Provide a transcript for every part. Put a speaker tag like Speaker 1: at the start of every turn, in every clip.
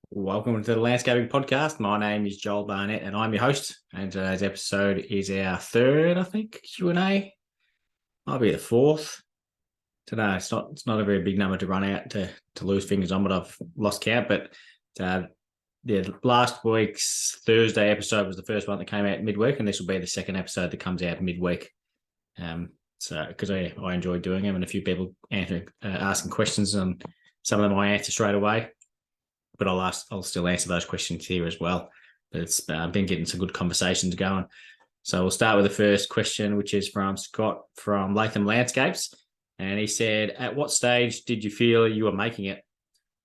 Speaker 1: Welcome to the Landscaping Podcast. My name is Joel Barnett and I'm your host. And today's episode is our third, I think, Q&A. Might be the fourth. Today it's not a very big number to run out to lose fingers on, but I've lost count. But last week's Thursday episode was the first one that came out midweek, and this will be the second episode that comes out midweek. So because I enjoy doing them, and a few people asking questions, and some of them I answer straight away. But I'll still answer those questions here as well. But it's been getting some good conversations going. So we'll start with the first question, which is from Scott from Latham Landscapes. And he said, at what stage did you feel you were making it?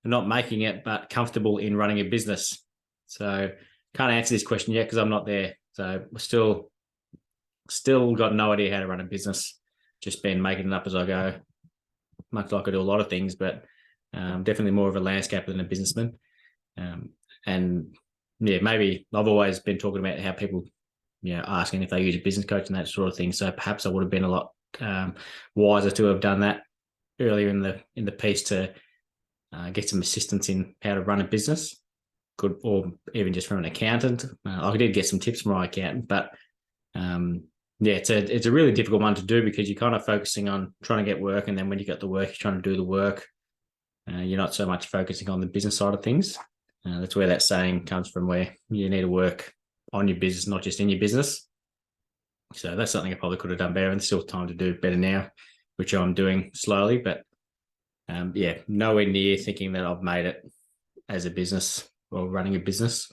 Speaker 1: Not making it, but comfortable in running a business? So can't answer this question yet because I'm not there. So we're still got no idea how to run a business. Just been making it up as I go. Much like I do a lot of things, but definitely more of a landscaper than a businessman. And yeah, maybe I've always been talking about how people, asking if they use a business coach and that sort of thing. So perhaps I would have been a lot wiser to have done that earlier in the piece to get some assistance in how to run a business. Good, or even just from an accountant. I did get some tips from my accountant, but it's a really difficult one to do because you're kind of focusing on trying to get work, and then when you got the work, you're trying to do the work. You're not so much focusing on the business side of things. That's where that saying comes from, where you need to work on your business, not just in your business. So that's something I probably could have done better, and there's still time to do better now, which I'm doing slowly. But nowhere near thinking that I've made it as a business or running a business.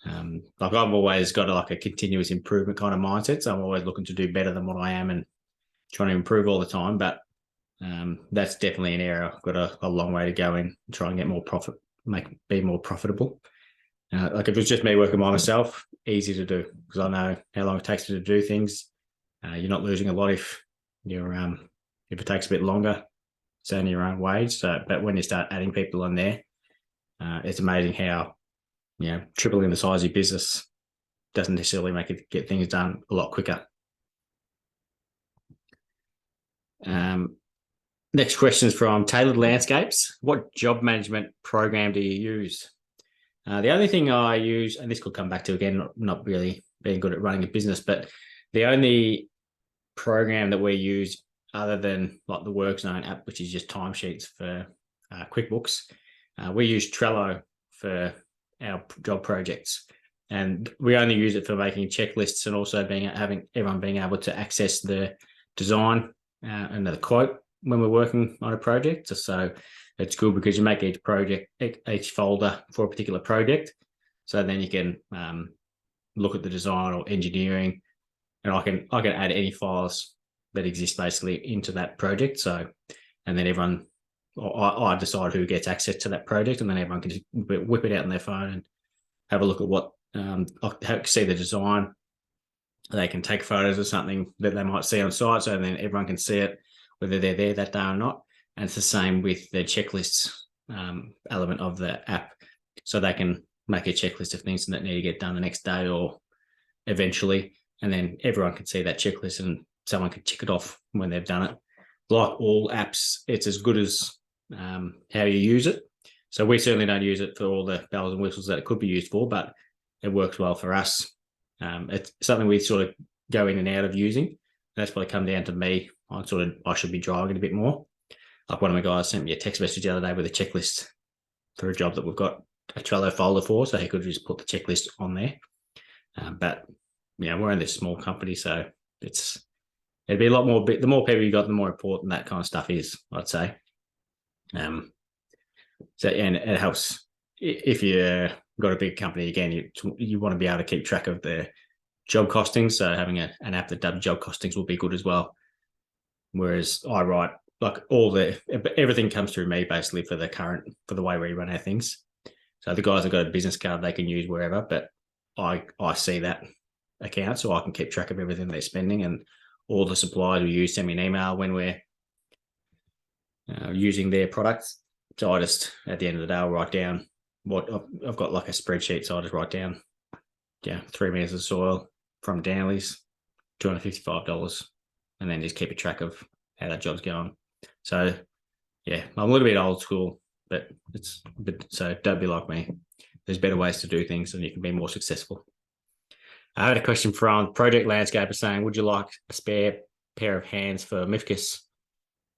Speaker 1: I've always got a continuous improvement kind of mindset. So I'm always looking to do better than what I am and trying to improve all the time. But that's definitely an area I've got a long way to go in, try and get more profit, be more profitable. If it was just me working by myself, easy to do because I know how long it takes to do things. You're not losing a lot if it takes a bit longer. It's only your own wage. But when you start adding people in there, it's amazing how tripling the size of your business doesn't necessarily make it get things done a lot quicker. Next question is from Tailored Landscapes. What job management program do you use? The only thing I use, and this could come back to, again, not really being good at running a business, but the only program that we use other than like the WorkZone app, which is just timesheets for QuickBooks, we use Trello for our job projects. And we only use it for making checklists and also having everyone being able to access the design and the quote when we're working on a project. So it's good because you make each folder for a particular project. So then you can look at the design or engineering, and I can add any files that exist basically into that project. So, and then I decide who gets access to that project, and then everyone can just whip it out on their phone and have a look at what see the design. They can take photos of something that they might see on site, so then everyone can see it, whether they're there that day or not. And it's the same with the checklists element of the app. So they can make a checklist of things that need to get done the next day or eventually. And then everyone can see that checklist and someone can tick it off when they've done it. Like all apps, it's as good as how you use it. So we certainly don't use it for all the bells and whistles that it could be used for, but it works well for us. It's something we sort of go in and out of using. That's probably come down to me. I should be driving it a bit more. Like one of my guys sent me a text message the other day with a checklist for a job that we've got a Trello folder for, so he could just put the checklist on there. But we're in this small company, so it'd be a lot more. The more people you got, the more important that kind of stuff is, I'd say. And it helps if you got a big company. Again, you want to be able to keep track of the job costings. So having an app that does job costings will be good as well. Whereas I write everything comes through me basically for the way we run our things. So the guys have got a business card they can use wherever, but I see that account, so I can keep track of everything they're spending, and all the suppliers we use send me an email when we're using their products. So I just, at the end of the day, I'll write down what I've got, like a spreadsheet. So I just write down, 3 meters of soil from Downley's, $255, and then just keep a track of how that job's going. So I'm a little bit old school, but so don't be like me. there's better ways to do things and you can be more successful. I had a question from Project Landscaper saying, would you like a spare pair of hands for MIFGS?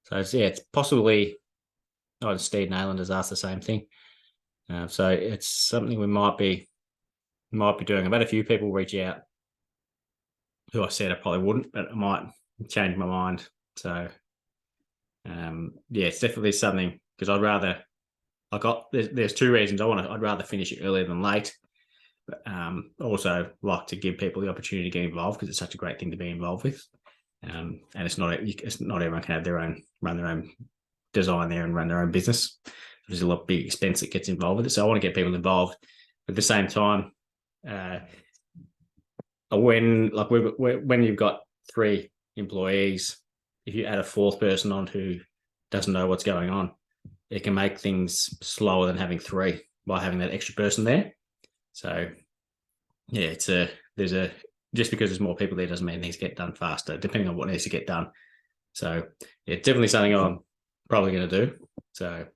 Speaker 1: So it's possibly, Steve Nayland has asked the same thing. So it's something we might be doing. I've had a few people reach out who I said I probably wouldn't, but I might change my mind. So it's definitely something, because I'd rather, there's two reasons. I'd rather finish it earlier than late, but also like to give people the opportunity to get involved, because it's such a great thing to be involved with. And it's not everyone can have run their own design there and run their own business. There's a lot of big expense that gets involved with it. So I want to get people involved. At the same time, when you've got 3 employees, if you add a 4th person on who doesn't know what's going on, it can make things slower than having 3 by having that extra person there. So just because there's more people there doesn't mean things get done faster, depending on what needs to get done. So it's definitely something I'm probably going to do. So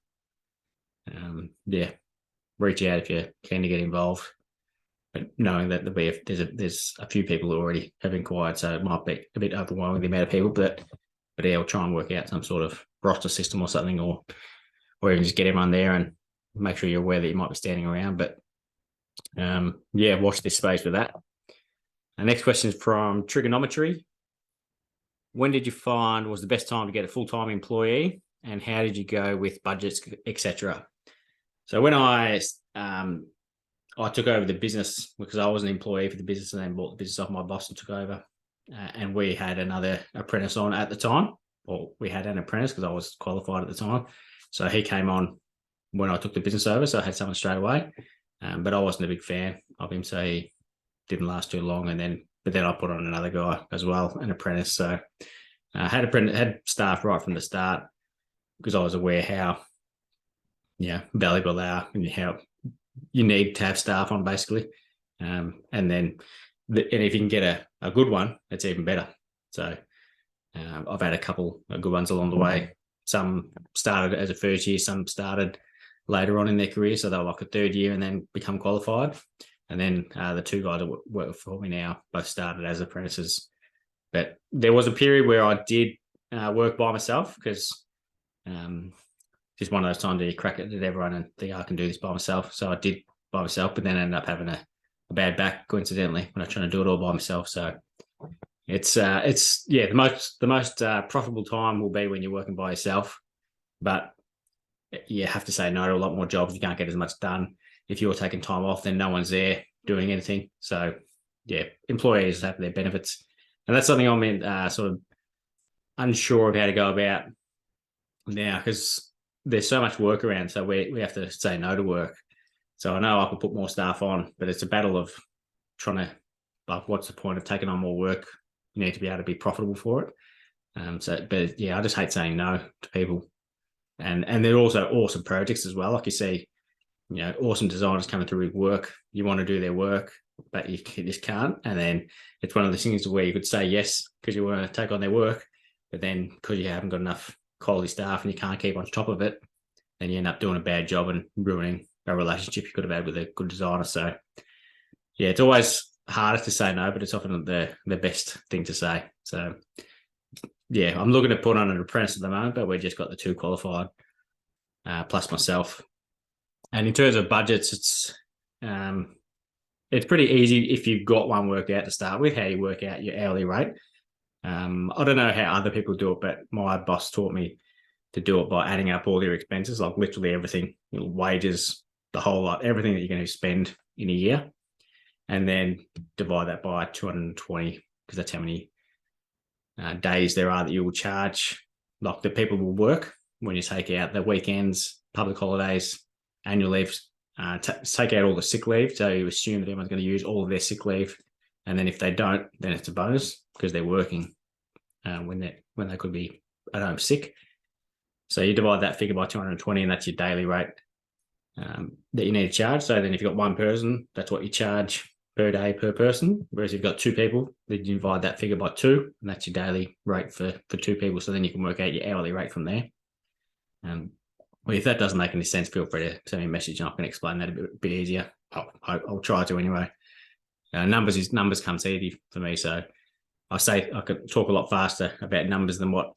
Speaker 1: reach out if you can to get involved, but knowing that there's a few people who already have inquired, so it might be a bit overwhelming, the amount of people, but we'll try and work out some sort of roster system or something, or even just get everyone there and make sure you're aware that you might be standing around. But watch this space with that. The next question is from Trigonometry. When did you find was the best time to get a full-time employee, and how did you go with budgets, etc.? So when I took over the business, because I was an employee for the business and then bought the business off my boss and took over, and we had another apprentice on at the time, or we had an apprentice because I was qualified at the time. So he came on when I took the business over, so I had someone straight away. But I wasn't a big fan of him, so he didn't last too long. But then I put on another guy as well, an apprentice. So I had staff right from the start, because I was aware how valuable they are and how you need to have staff on, basically. And if you can get a good one, it's even better. So I've had a couple of good ones along the way. Some started as a first year, some started later on in their career, so they were like a 3rd year and then become qualified. And then the 2 guys that work for me now both started as apprentices. But there was a period where I did work by myself, because just one of those times that you crack it at everyone and think, I can do this by myself. So I did by myself, but then I ended up having a bad back, coincidentally, when I was trying to do it all by myself. So it's the most profitable time will be when you're working by yourself, but you have to say no to a lot more jobs. You can't get as much done. If you're taking time off, then no one's there doing anything. So employees have their benefits, and that's something I'm sort of unsure of how to go about now, because there's so much work around. So we have to say no to work. So I know I can put more staff on, but it's a battle of trying to, what's the point of taking on more work? You need to be able to be profitable for it. I just hate saying no to people. And they're also awesome projects as well. Like you see, awesome designers coming through with work. You want to do their work, but you just can't. And then it's one of those things where you could say yes because you want to take on their work, but then because you haven't got enough quality staff and you can't keep on top of it, then you end up doing a bad job and ruining a relationship you could have had with a good designer. So it's always harder to say no, but it's often the best thing to say. So I'm looking to put on an apprentice at the moment, but we've just got the 2 qualified plus myself. And in terms of budgets, it's pretty easy if you've got one worked out to start with, how you work out your hourly rate. I don't know how other people do it, but my boss taught me to do it by adding up all your expenses, like literally everything, wages, the whole lot, everything that you're going to spend in a year, and then divide that by 220, because that's how many days there are that you will charge, like the people will work when you take out the weekends, public holidays, annual leaves, take out all the sick leave. So you assume that everyone's going to use all of their sick leave. And then if they don't, then it's a bonus because they're working when they could be at home sick. So you divide that figure by 220, and that's your daily rate that you need to charge. So then if you've got one person, that's what you charge per day per person. Whereas if you've got 2 people, then you divide that figure by 2, and that's your daily rate for 2 people. So then you can work out your hourly rate from there. Well, if that doesn't make any sense, feel free to send me a message and I can explain that a bit easier. I'll try to anyway. Numbers comes easy for me, so I say I could talk a lot faster about numbers than what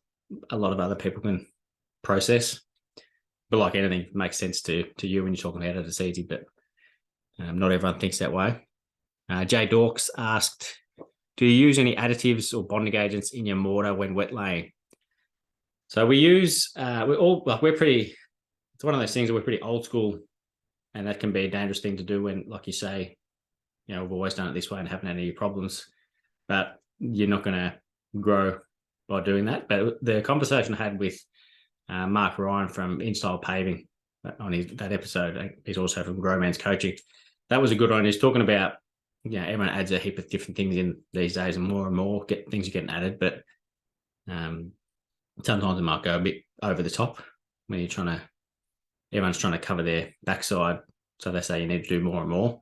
Speaker 1: a lot of other people can process. But like anything, it makes sense to you when you're talking about it. It's easy, but not everyone thinks that way. Jay Dorks asked, do you use any additives or bonding agents in your mortar when wet laying? So we use, we're pretty, it's one of those things that we're pretty old school, and that can be a dangerous thing to do when, like you say, we've always done it this way and haven't had any problems, but you're not going to grow by doing that. But the conversation I had with Mark Ryan from InStyle Paving on that episode, he's also from Grow Man's Coaching. That was a good one. He's talking about, everyone adds a heap of different things in these days, and more things are getting added, but sometimes it might go a bit over the top when everyone's trying to cover their backside. So they say you need to do more and more,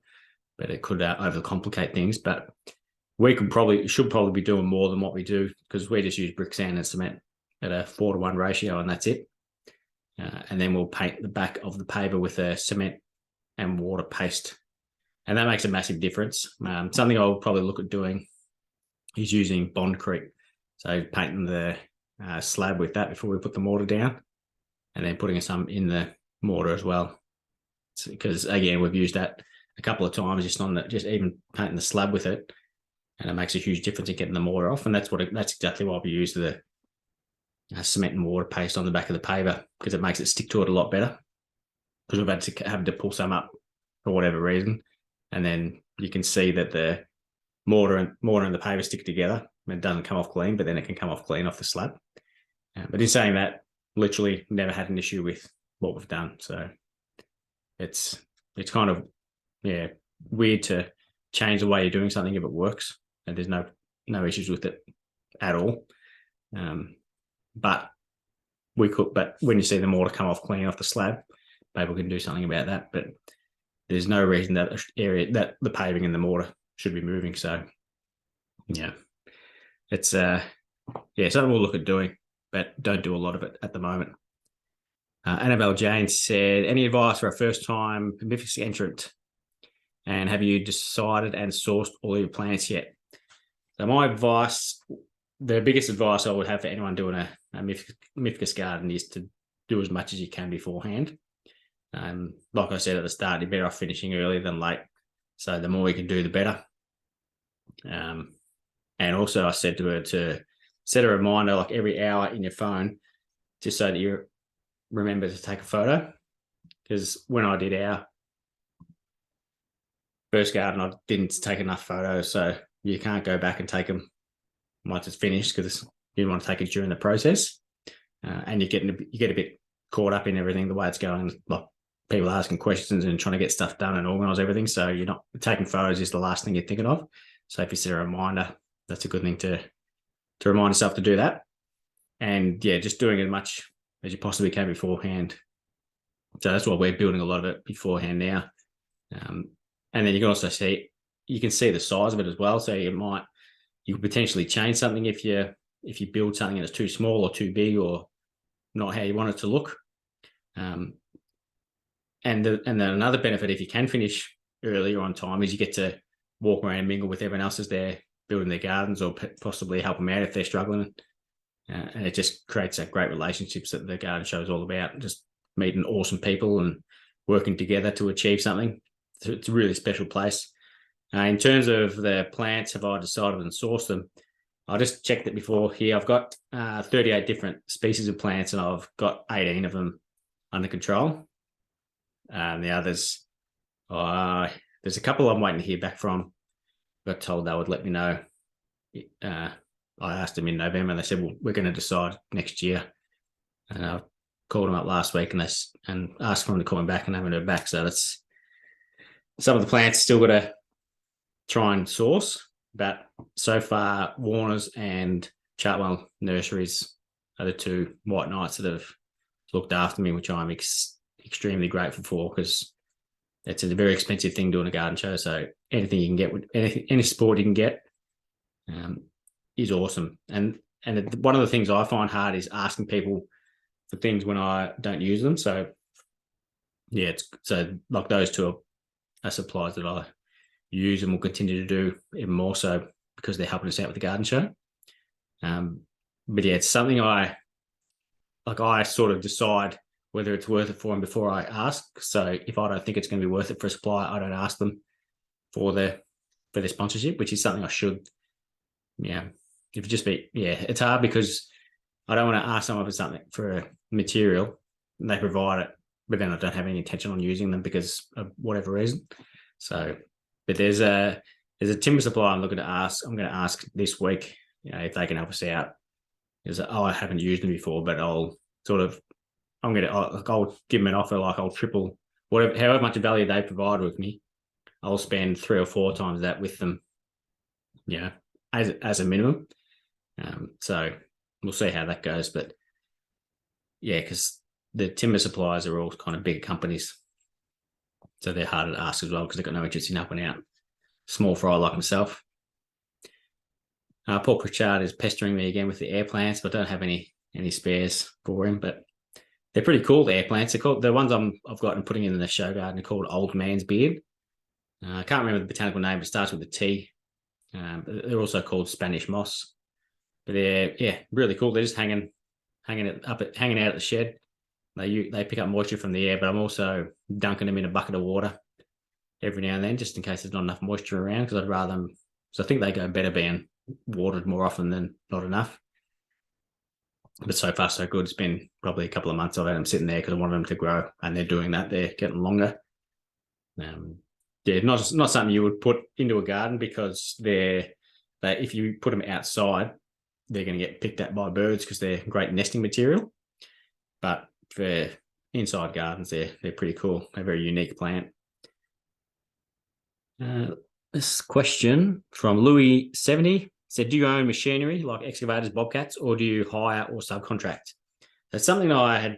Speaker 1: but it could overcomplicate things. But we should probably be doing more than what we do, because we just use brick, sand, and cement at a 4-to-1 ratio, and that's it. And then we'll paint the back of the paver with a cement and water paste, and that makes a massive difference. Something I'll probably look at doing is using Bondcrete, so painting the slab with that before we put the mortar down, and then putting some in the mortar as well. Because again, we've used that a couple of times just even painting the slab with it, and it makes a huge difference in getting the mortar off. And that's exactly why we use the cement and water paste on the back of the paver, because it makes it stick to it a lot better. Because we've had to pull some up for whatever reason, and then you can see that the mortar and the paver stick together. It doesn't come off clean, but then it can come off clean off the slab. But in saying that, literally never had an issue with what we've done. So it's kind of weird to change the way you're doing something if it works, and there's no issues with it at all. But when you see the mortar come off clean off the slab, maybe we can do something about that. But there's no reason that the paving and the mortar should be moving. So it's something we'll look at doing, but don't do a lot of it at the moment. Annabelle Jane said, any advice for a first-time MIFGS entrant? And have you decided and sourced all your plants yet? So my advice, the biggest advice I would have for anyone doing a MIFGS garden is to do as much as you can beforehand. Like I said at the start, you're better off finishing early than late. So the more you can do, the better. And also I said to her to set a reminder like every hour in your phone, just so that you remember to take a photo. Because when I did our first garden, I didn't take enough photos, so you can't go back and take them once it's finished, because you want to take it during the process. And you get a bit caught up in everything, the way it's going, like people asking questions and trying to get stuff done and organise everything. So you're not taking photos is the last thing you're thinking of. So if you set a reminder, that's a good thing to remind yourself to do that. And just doing as much as you possibly can beforehand. So that's why we're building a lot of it beforehand now. And then you can also see the size of it as well. So you could potentially change something if you build something and it's too small or too big or not how you want it to look. And then another benefit, if you can finish earlier on time, is you get to walk around and mingle with everyone else as they're building their gardens, or possibly help them out if they're struggling. And it just creates that great relationships that the garden show is all about, just meeting awesome people and working together to achieve something. So it's a really special place. In terms of the plants, have I decided and sourced them? I just checked it before here. I've got 38 different species of plants, and I've got 18 of them under control. The others, there's a couple I'm waiting to hear back from. Got told they would let me know. I asked them in November, and they said, well, we're going to decide next year. And I called them up last week and asked for them to call me back, and haven't heard back. So that's some of the plants still got to try and source. But so far, Warner's and Chartwell Nurseries are the two white knights that have looked after me, which I'm extremely grateful for, because it's a very expensive thing doing a garden show. So anything you can get, any support you can get, is awesome. And one of the things I find hard is asking people for things when I don't use them. So so like those two are are suppliers that I use and will continue to do even more so because they're helping us out with the garden show. But yeah, it's something I sort of decide whether it's worth it for them before I ask. So if I don't think it's going to be worth it for a supplier, I don't ask them for their sponsorship, which is something I should. Yeah, if it just be, it's hard because I don't want to ask someone for something for a material and they provide it, but then I don't have any intention on using them because of whatever reason. So, but there's a timber supplier I'm going to ask this week, if they can help us out. Because I haven't used them before, but I'll give them an offer, like I'll triple however much value they provide with me. I'll spend 3 or 4 times that with them, as a minimum. So we'll see how that goes. But yeah, because the timber suppliers are all kind of bigger companies, so they're harder to ask as well because they've got no interest in helping out small fry like myself. Paul Pritchard is pestering me again with the air plants, but I don't have any spares for him. But they're pretty cool, the air plants. They're called, the ones I've got and putting in the show garden are called Old Man's Beard. I can't remember the botanical name, but it starts with a T. They're also called Spanish moss. But they're really cool. They're just hanging out at the shed. They pick up moisture from the air, but I'm also dunking them in a bucket of water every now and then, just in case there's not enough moisture around, because I'd rather them. So I think they go better being watered more often than not enough. But so far so good. It's been probably a couple of months I've had them sitting there because I wanted them to grow, and they're doing that. They're getting longer. Not something you would put into a garden because if you put them outside, they're going to get picked at by birds because they're great nesting material. But for inside gardens, they're pretty cool. They're a very unique plant. This question from Louis70 said, do you own machinery like excavators, bobcats, or do you hire or subcontract? That's something I had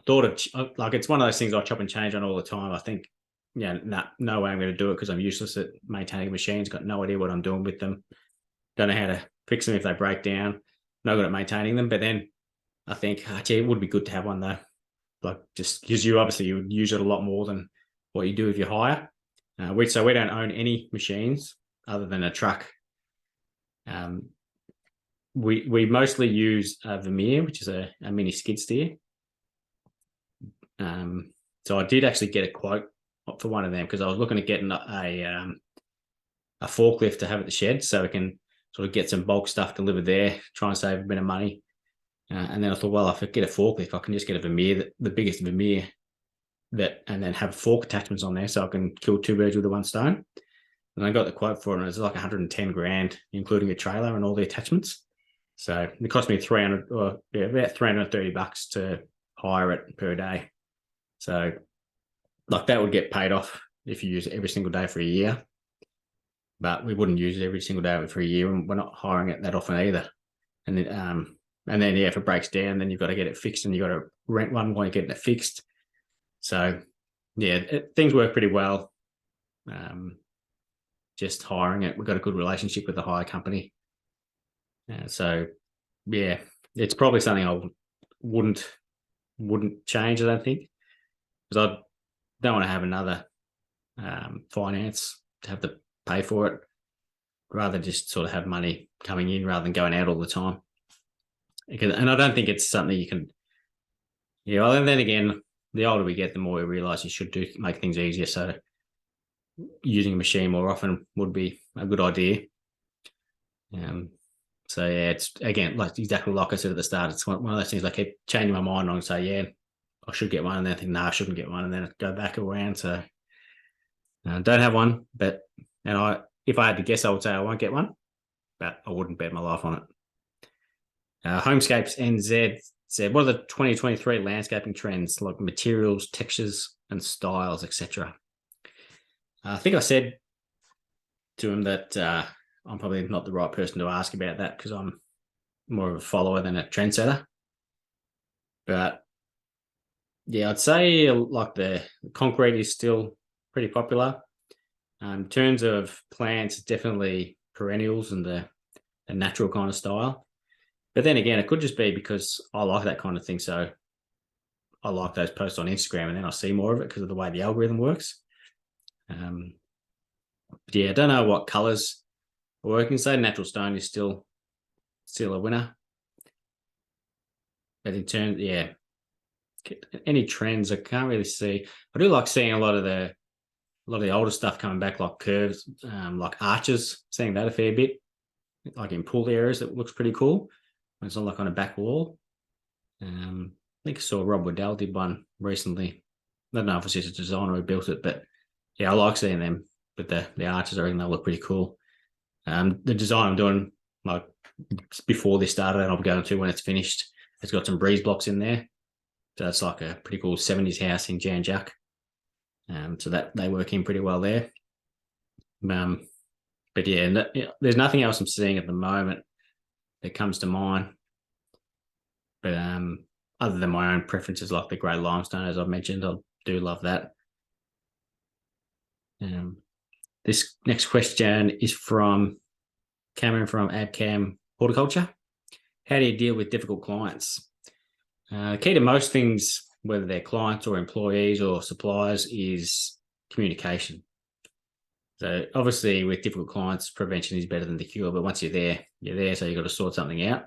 Speaker 1: thought of. Like, it's one of those things I chop and change on all the time. I think, no way I'm going to do it because I'm useless at maintaining machines. Got no idea what I'm doing with them. Don't know how to fix them if they break down. No good at maintaining them. But then I think, it would be good to have one though. Like, just because you would use it a lot more than what you do if you hire. We don't own any machines other than a truck. We mostly use a Vermeer, which is a mini skid steer. So I did actually get a quote for one of them because I was looking at getting a forklift to have at the shed so we can sort of get some bulk stuff delivered there, try and save a bit of money. And then I thought, well, if I get a forklift, I can just get a Vermeer, the biggest Vermeer, and then have fork attachments on there so I can kill 2 birds with one stone. And I got the quote for it, and it was like 110 grand, including a trailer and all the attachments. So it cost me about $330 to hire it per day. So like that would get paid off if you use it every single day for a year. But we wouldn't use it every single day for a year, and we're not hiring it that often either. And then if it breaks down, then you've got to get it fixed, and you've got to rent one while you're getting it fixed. So things work pretty well. Just hiring it, we've got a good relationship with the hire company. It's probably something I wouldn't change, I don't think, because I don't want to have another finance to have to pay for it. Rather just sort of have money coming in rather than going out all the time. And I don't think it's something you can. Well, and then again, the older we get, the more we realise you should make things easier. So using a machine more often would be a good idea. It's again exactly like I said at the start. It's one of those things I keep changing my mind on and say, I should get one, and then I think, no, I shouldn't get one, and then I go back around. So don't have one, if I had to guess, I would say I won't get one, but I wouldn't bet my life on it. Homescapes NZ said, what are the 2023 landscaping trends like materials, textures, and styles, etc.? I think I said to him that I'm probably not the right person to ask about that because I'm more of a follower than a trendsetter. But I'd say like the concrete is still pretty popular. In terms of plants, definitely perennials and the natural kind of style. But then again, it could just be because I like that kind of thing. So I like those posts on Instagram, and then I see more of it because of the way the algorithm works. But yeah, I don't know what colours are working. So natural stone is still a winner. But in terms, yeah, any trends I can't really see. I do like seeing a lot of the older stuff coming back, like curves, like arches. Seeing that a fair bit, like in pool areas, it looks pretty cool. It's not like on a back wall. I think I saw Rob Waddell did one recently. I don't know if it's just a designer who built it, but yeah, I like seeing them. But the arches, I reckon they look pretty cool. The design I'm doing, like before this started, and I'll be going to when it's finished. It's got some breeze blocks in there, so it's like a pretty cool 70s house in Jan Jack. So that they work in pretty well there. But yeah, there's nothing else I'm seeing at the moment that comes to mind. But other than my own preferences, like the grey limestone, as I've mentioned, I do love that. This next question is from Cameron from Abcam Horticulture. How do you deal with difficult clients? Key to most things, whether they're clients or employees or suppliers, is communication. So obviously with difficult clients, prevention is better than the cure, but once you're there, so you've got to sort something out.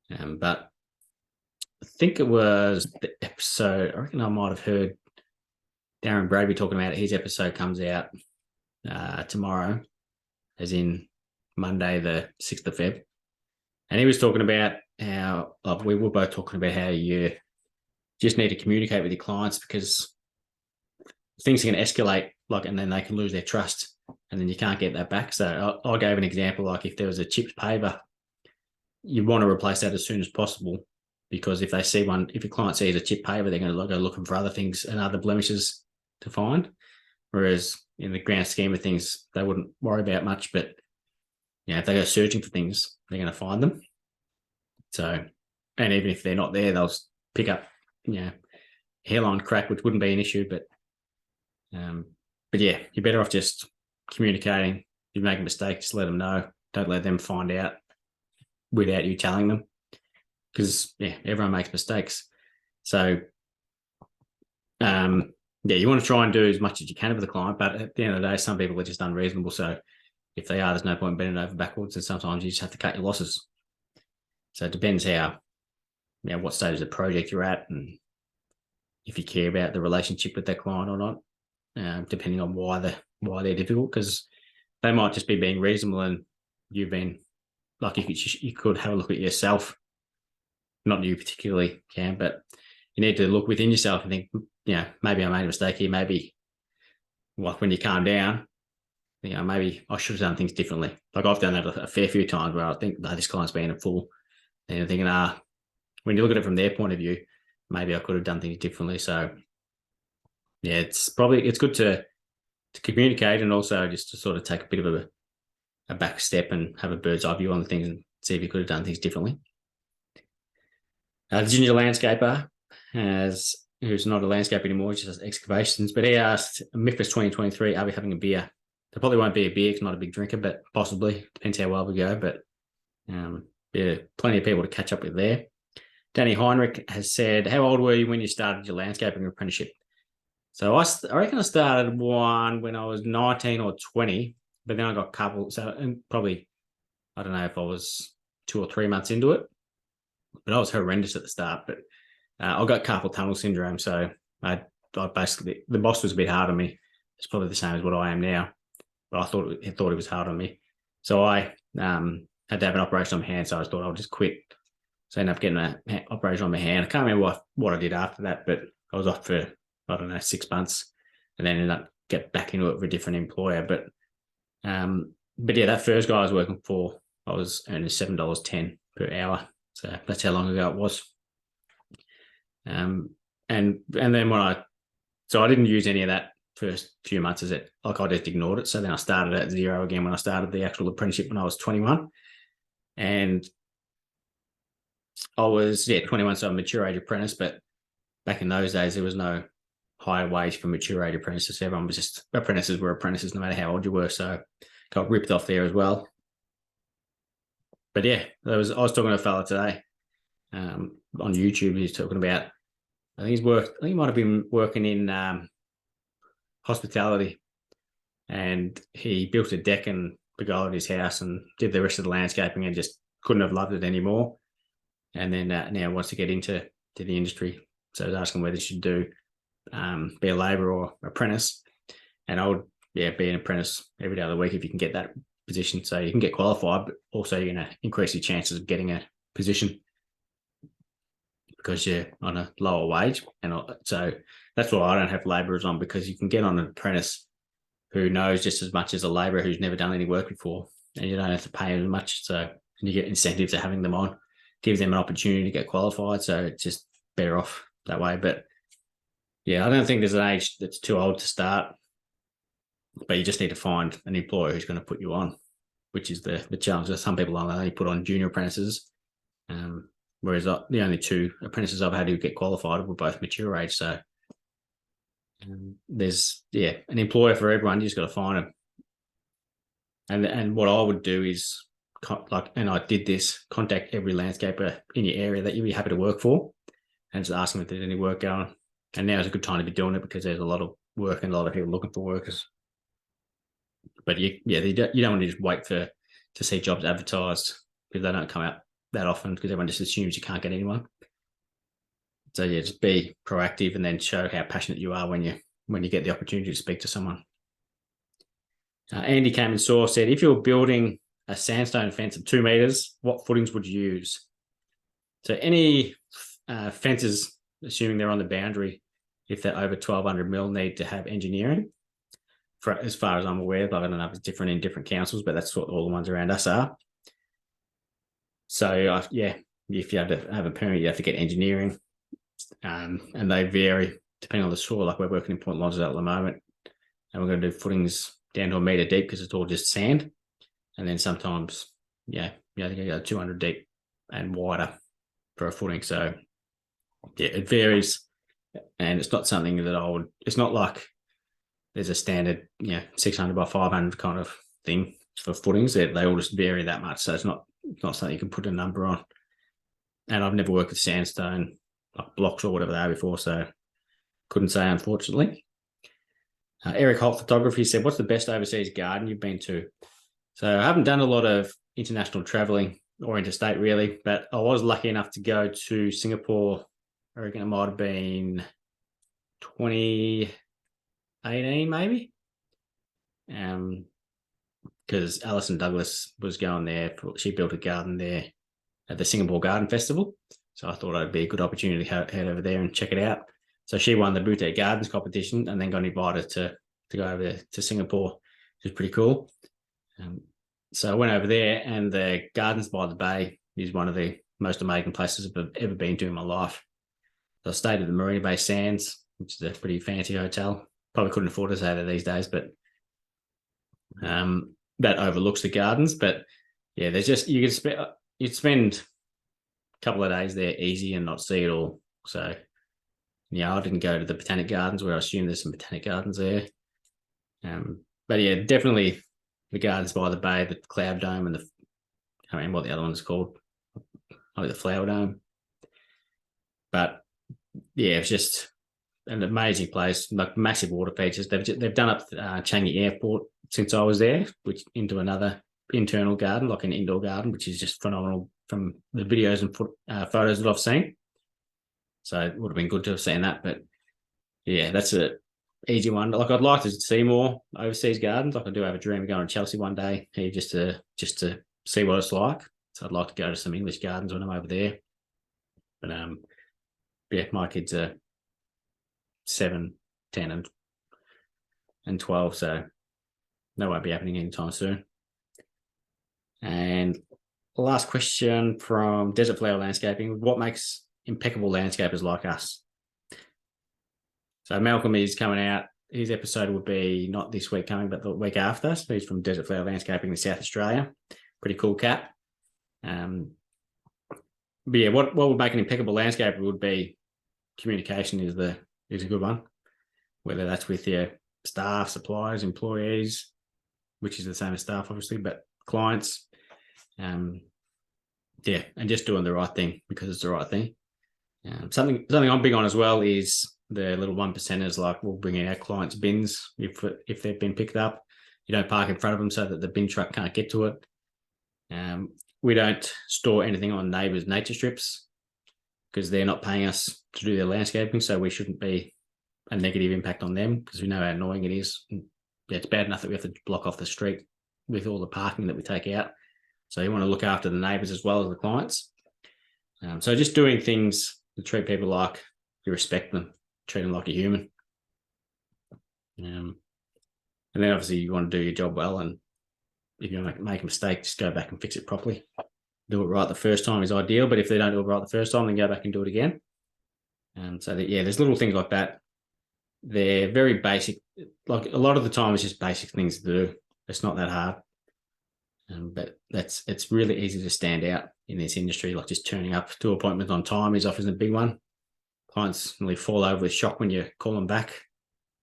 Speaker 1: But I think it was the episode, I reckon I might have heard Darren Bradby talking about it. His episode comes out tomorrow, as in Monday, the 6th of Feb. And he was talking about how, we were both talking about how you just need to communicate with your clients, because things can escalate, and then they can lose their trust, and then you can't get that back. So I gave an example, like if there was a chipped paver, you want to replace that as soon as possible, because if your client sees a chipped paver, they're going to go looking for other things and other blemishes to find. Whereas in the grand scheme of things, they wouldn't worry about much, but if they go searching for things, they're going to find them. So, and even if they're not there, they'll pick up, hairline crack, which wouldn't be an issue. But yeah, you're better off just communicating. If you make a mistake, just let them know. Don't let them find out without you telling them, because everyone makes mistakes. So, you want to try and do as much as you can with the client, but at the end of the day, some people are just unreasonable. So if they are, there's no point bending over backwards, and sometimes you just have to cut your losses. So it depends what stage of the project you're at, and if you care about the relationship with that client or not, depending on why they're difficult, because they might just be being reasonable, and you've been you could have a look at yourself, not you particularly, Cam, but you need to look within yourself and think, maybe I made a mistake here. Maybe when you calm down, maybe I should have done things differently. Like I've done that a fair few times where I think, this client's being a fool. And you're thinking, when you look at it from their point of view, maybe I could have done things differently. So it's good to communicate, and also just to sort of take a bit of a back step and have a bird's eye view on things and see if you could have done things differently. The Ginger Landscaper, who's not a landscaper anymore, just does excavations, but he asked, MIFGS 2023, are we having a beer? There probably won't be a beer, because I'm not a big drinker, but possibly. Depends how well we go. But plenty of people to catch up with there. Danny Heinrich has said, how old were you when you started your landscaping apprenticeship? So I reckon I started one when I was 19 or 20, but then I got coupled. So and probably, I don't know if I was 2 or 3 months into it, but I was horrendous at the start. But I got carpal tunnel syndrome, so I basically, the boss was a bit hard on me. It's probably the same as what I am now, but I thought it was hard on me. So I had to have an operation on my hand, so I thought I'll just quit. So I ended up getting an operation on my hand. I can't remember what I did after that, but I was off for, 6 months, and then ended up get back into it with a different employer. But yeah, that first guy I was working for, I was earning $7.10 per hour. So that's how long ago it was. And then I didn't use any of that first few months I just ignored it. So then I started at zero again when I started the actual apprenticeship when I was 21. And I was 21, so a mature age apprentice, but back in those days there was no higher wage for mature age apprentices. Everyone was just apprentices were apprentices no matter how old you were. So got ripped off there as well. But yeah, I was talking to a fella today on YouTube. He's talking about, I think he might have been working in hospitality, and he built a deck and pergola at his house and did the rest of the landscaping and just couldn't have loved it anymore. And then now wants to get into the industry. So I was asking whether he should do be a labourer or apprentice. And I would be an apprentice every day of the week if you can get that position. So you can get qualified, but also you're going to increase your chances of getting a position because you're on a lower wage. And so that's why I don't have labourers on, because you can get on an apprentice who knows just as much as a labourer who's never done any work before, and you don't have to pay as much. So you get incentives of having them on, gives them an opportunity to get qualified. So it's just better off that way. But yeah, I don't think there's an age that's too old to start, but you just need to find an employer who's going to put you on, which is the challenge. Some people only put on junior apprentices, whereas the only two apprentices I've had who get qualified were both mature age. So there's an employer for everyone. You just got to find them. And what I would do is and I did this, contact every landscaper in your area that you'd be happy to work for, and just ask them if there's any work going. And now is a good time to be doing it because there's a lot of work and a lot of people looking for workers. But you don't want to just wait to see jobs advertised, because they don't come out that often, because everyone just assumes you can't get anyone. So just be proactive and then show how passionate you are when you get the opportunity to speak to someone. Andy came and said, if you're building a sandstone fence of 2 meters, what footings would you use? So any fences, assuming they're on the boundary, if they're over 1200 mil, need to have engineering. As far as I'm aware, but I don't know if it's different in different councils, but that's what all the ones around us are. So if you have to have a permit, you have to get engineering, and they vary depending on the soil. Like we're working in Point Lonsdale at the moment, and we're going to do footings down to 1 meter deep because it's all just sand, and then sometimes you go 200 deep and wider for a footing. So it varies, and it's not something that it's not like there's a standard 600 by 500 kind of thing for footings. They all just vary that much, so it's not something you can put a number on. And I've never worked with sandstone like blocks or whatever they are before, so couldn't say, unfortunately. Eric Holt Photography said, what's the best overseas garden you've been to? So I haven't done a lot of international traveling or interstate really, but I was lucky enough to go to Singapore. I reckon it might have been 2018 maybe, because Alison Douglas was going there. She built a garden there at the Singapore Garden Festival, so I thought it'd be a good opportunity to head over there and check it out. So she won the Boutique Gardens competition and then got invited to go over there to Singapore, which was pretty cool. So I went over there, and the Gardens by the Bay is one of the most amazing places I've ever been to in my life. So I stayed at the Marina Bay Sands, which is a pretty fancy hotel. Probably couldn't afford to stay there these days, but that overlooks the gardens. But yeah, there's just you'd spend a couple of days there easy and not see it all. So I didn't go to the Botanic Gardens, where I assume there's some Botanic Gardens there. But yeah, definitely the Gardens by the Bay, the Cloud Dome, and I can't remember what the other one's called, like the Flower Dome. But yeah, it's just an amazing place, like massive water features. They've done up Changi Airport since I was there, which into another internal garden, like an indoor garden, which is just phenomenal from the videos and photos that I've seen. So it would have been good to have seen that. But yeah, that's an easy one. Like I'd like to see more overseas gardens. Like I do have a dream of going to Chelsea one day, just to see what it's like. So I'd like to go to some English gardens when I'm over there. But my kids are 7, 10, and 12, so that won't be happening anytime soon. And the last question from Desert Flower Landscaping: what makes impeccable landscapers like us? So Malcolm is coming out. His episode will be not this week coming, but the week after. So he's from Desert Flower Landscaping in South Australia. Pretty cool cat. But yeah, what would make an impeccable landscaper would be communication is a good one. Whether that's with your staff, suppliers, employees, which is the same as staff, obviously, but clients. And just doing the right thing because it's the right thing. Something I'm big on as well is the little 1%ers, like we'll bring in our clients' bins if they've been picked up. You don't park in front of them so that the bin truck can't get to it. We don't store anything on neighbours' nature strips because they're not paying us to do their landscaping, so we shouldn't be a negative impact on them because we know how annoying it is. Yeah, it's bad enough that we have to block off the street with all the parking that we take out. So you want to look after the neighbours as well as the clients. So just doing things to treat people like you respect them, treat them like a human. And then obviously you want to do your job well, and if you make a mistake, just go back and fix it properly. Do it right the first time is ideal, but if they don't do it right the first time, then go back and do it again. So that, yeah, there's little things like that. They're very basic. Like a lot of the time, it's just basic things to do. It's not that hard. But it's really easy to stand out in this industry. Like just turning up to appointments on time is often a big one. Clients nearly fall over with shock when you call them back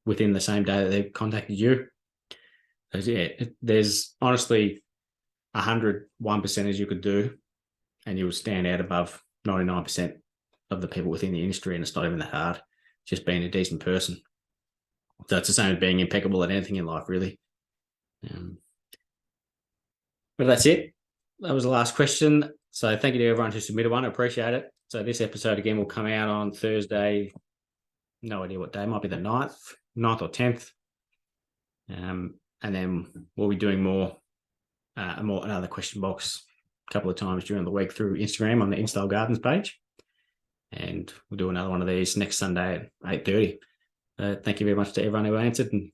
Speaker 1: within the same day that they've contacted you. So yeah, there's honestly 101% as you could do, and you will stand out above 99% of the people within the industry, and it's not even that hard. Just being a decent person. So it's the same as being impeccable at anything in life, really. But that's it. That was the last question. So thank you to everyone who submitted one. I appreciate it. So this episode again will come out on Thursday. No idea what day. It might be the 9th or 10th. And then we'll be doing another question box a couple of times during the week through Instagram on the InStyle Gardens page. And we'll do another one of these next Sunday at 8:30. Thank you very much to everyone who answered, and